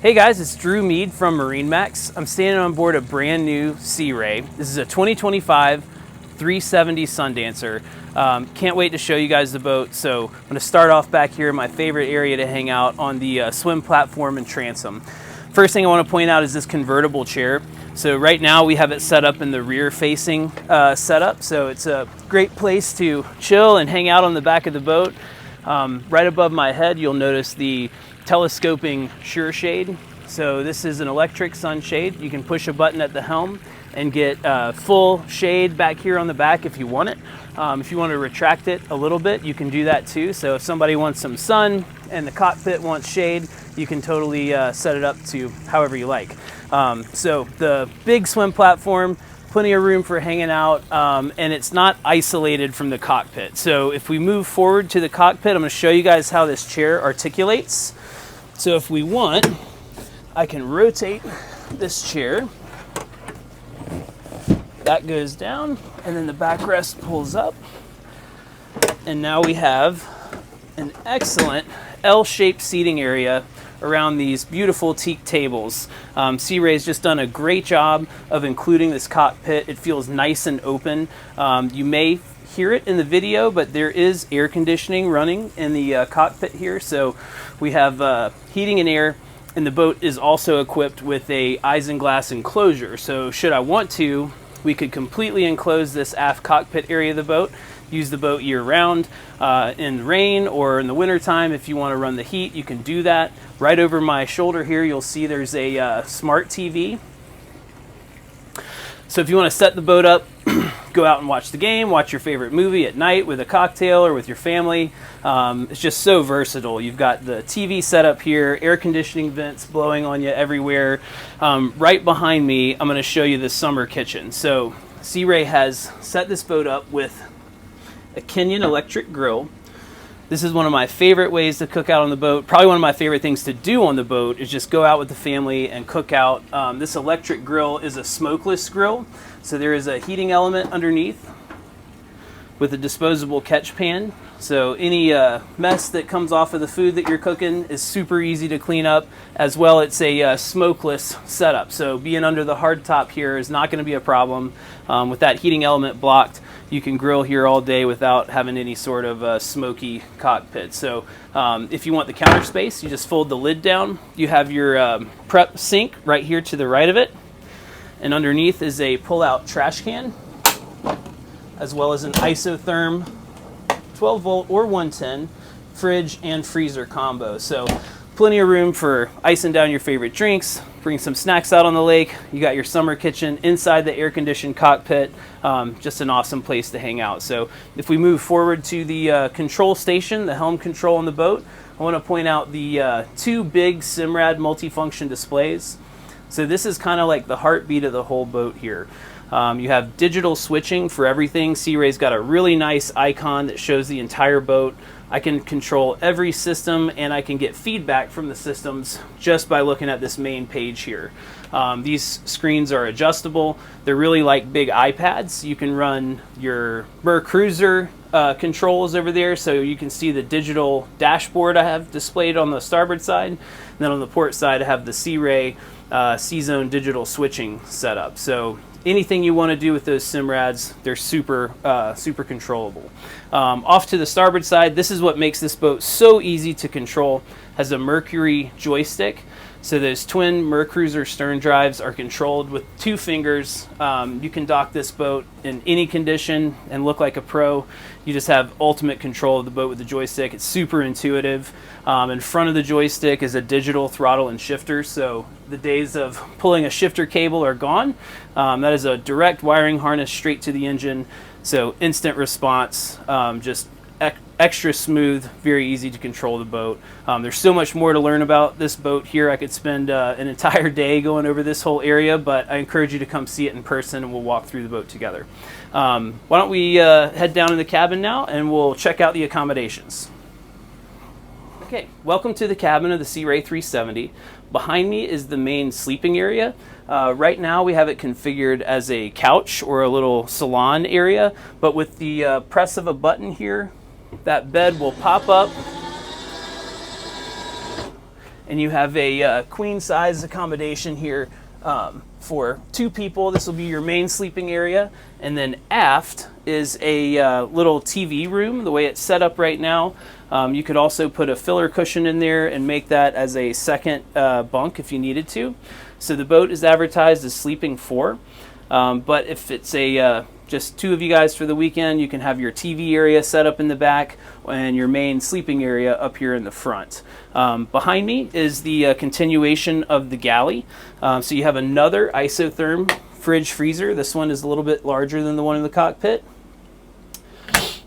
Hey guys, it's Drew Mead from MarineMax. I'm standing on board a brand new Sea Ray. This is a 2025 370 Sundancer. Can't wait to show you guys the boat. So I'm gonna start off back here in my favorite area to hang out on the swim platform and transom. First thing I wanna point out is this convertible chair. So right now we have it set up in the rear facing setup. So it's a great place to chill and hang out on the back of the boat. Right above my head, you'll notice the telescoping sure shade. So this is an electric sunshade. You can push a button at the helm and get full shade back here on the back if you want it. If you want to retract it a little bit, you can do that too. So if somebody wants some sun and the cockpit wants shade, you can totally set it up to however you like. So the big swim platform, plenty of room for hanging out, and it's not isolated from the cockpit. So if we move forward to the cockpit, I'm going to show you guys how this chair articulates. So if we want, I can rotate this chair. That goes down, and then the backrest pulls up. And now we have an excellent L-shaped seating area around these beautiful teak tables. Sea Ray's just done a great job of including this cockpit. It feels nice and open. You may hear it in the video, but there is air conditioning running in the cockpit here. So we have heating and air, and the boat is also equipped with a isinglass enclosure. So should I want to, we could completely enclose this aft cockpit area of the boat, use the boat year round. In rain or in the winter time, if you want to run the heat, you can do that. Right over my shoulder here, you'll see there's a smart TV. So if you want to set the boat up, go out and watch the game, watch your favorite movie at night with a cocktail or with your family. It's just so versatile. You've got the TV set up here, air conditioning vents blowing on you everywhere. Right behind me, I'm going to show you the summer kitchen. So Sea Ray has set this boat up with a Kenyan electric grill. This is one of my favorite ways to cook out on the boat. Probably one of my favorite things to do on the boat is just go out with the family and cook out. This electric grill is a smokeless grill. So there is a heating element underneath with a disposable catch pan. So any mess that comes off of the food that you're cooking is super easy to clean up. As well, it's a smokeless setup. So being under the hard top here is not going to be a problem. With that heating element blocked, you can grill here all day without having any sort of smoky cockpit. So if you want the counter space, you just fold the lid down. You have your prep sink right here to the right of it. And underneath is a pull-out trash can, as well as an isotherm 12 volt or 110 fridge and freezer combo. So plenty of room for icing down your favorite drinks, bring some snacks out on the lake. You got your summer kitchen inside the air-conditioned cockpit. Just an awesome place to hang out. So if we move forward to the control station, the Helm Control on the boat, I want to point out the two big Simrad multifunction displays. So this is kind of like the heartbeat of the whole boat here. You have digital switching for everything. Sea Ray's got a really nice icon that shows the entire boat. I can control every system, and I can get feedback from the systems just by looking at this main page here. These screens are adjustable. They're really like big iPads. You can run your MerCruiser controls over there, so you can see the digital dashboard I have displayed on the starboard side. And then on the port side, I have the Sea Ray C-Zone digital switching setup. So anything you want to do with those Simrads, they're super controllable. Off to the starboard side, this is what makes this boat so easy to control. Has a Mercury joystick. So those twin MerCruiser stern drives are controlled with 2 fingers. You can dock this boat in any condition and look like a pro. You just have ultimate control of the boat with the joystick. It's super intuitive. In front of the joystick is a digital throttle and shifter. So the days of pulling a shifter cable are gone. That is a direct wiring harness straight to the engine. So instant response, just extra smooth, very easy to control the boat. There's so much more to learn about this boat here. I could spend an entire day going over this whole area, but I encourage you to come see it in person and we'll walk through the boat together. Why don't we head down in the cabin now and we'll check out the accommodations. Okay, welcome to the cabin of the Sea Ray 370. Behind me is the main sleeping area. Right now we have it configured as a couch or a little salon area, but with the press of a button here, that bed will pop up and you have a queen size accommodation here for 2 people. This will be your main sleeping area. And then aft is a little TV room. The way it's set up right now, you could also put a filler cushion in there and make that as a second bunk if you needed to. So the boat is advertised as sleeping 4. But if it's just 2 of you guys for the weekend, you can have your TV area set up in the back and your main sleeping area up here in the front. Behind me is the continuation of the galley. So you have another isotherm fridge freezer. This one is a little bit larger than the one in the cockpit.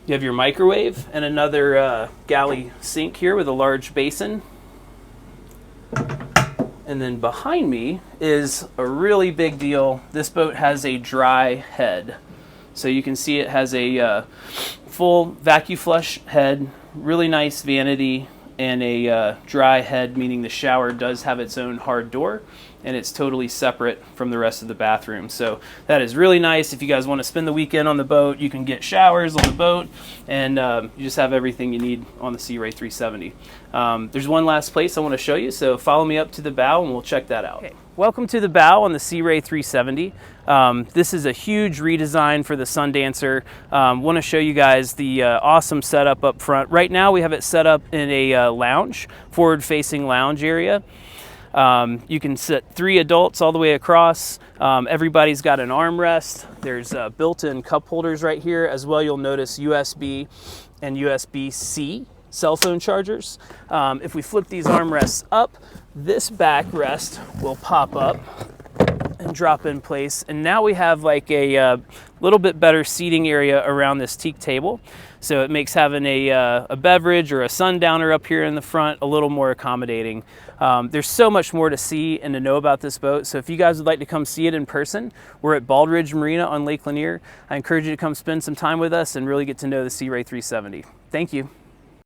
You have your microwave and another galley sink here with a large basin. And then behind me is a really big deal. This boat has a dry head. So you can see it has a full vacuum flush head, really nice vanity, and a dry head, meaning the shower does have its own hard door, and it's totally separate from the rest of the bathroom. So that is really nice. If you guys want to spend the weekend on the boat, you can get showers on the boat, and you just have everything you need on the Sea Ray 370. There's one last place I want to show you, so follow me up to the bow and we'll check that out. Okay. Welcome to the bow on the Sea Ray 370. This is a huge redesign for the Sundancer. Want to show you guys the awesome setup up front. Right now we have it set up in a lounge, forward-facing lounge area. You can sit 3 adults all the way across. Everybody's got an armrest. There's built-in cup holders right here. As well, you'll notice USB and USB-C cell phone chargers. If we flip these armrests up, this backrest will pop up and drop in place. And now we have like a little bit better seating area around this teak table. So it makes having a beverage or a sundowner up here in the front a little more accommodating. There's so much more to see and to know about this boat. So if you guys would like to come see it in person, we're at Baldridge Marina on Lake Lanier. I encourage you to come spend some time with us and really get to know the Sea Ray 370. Thank you.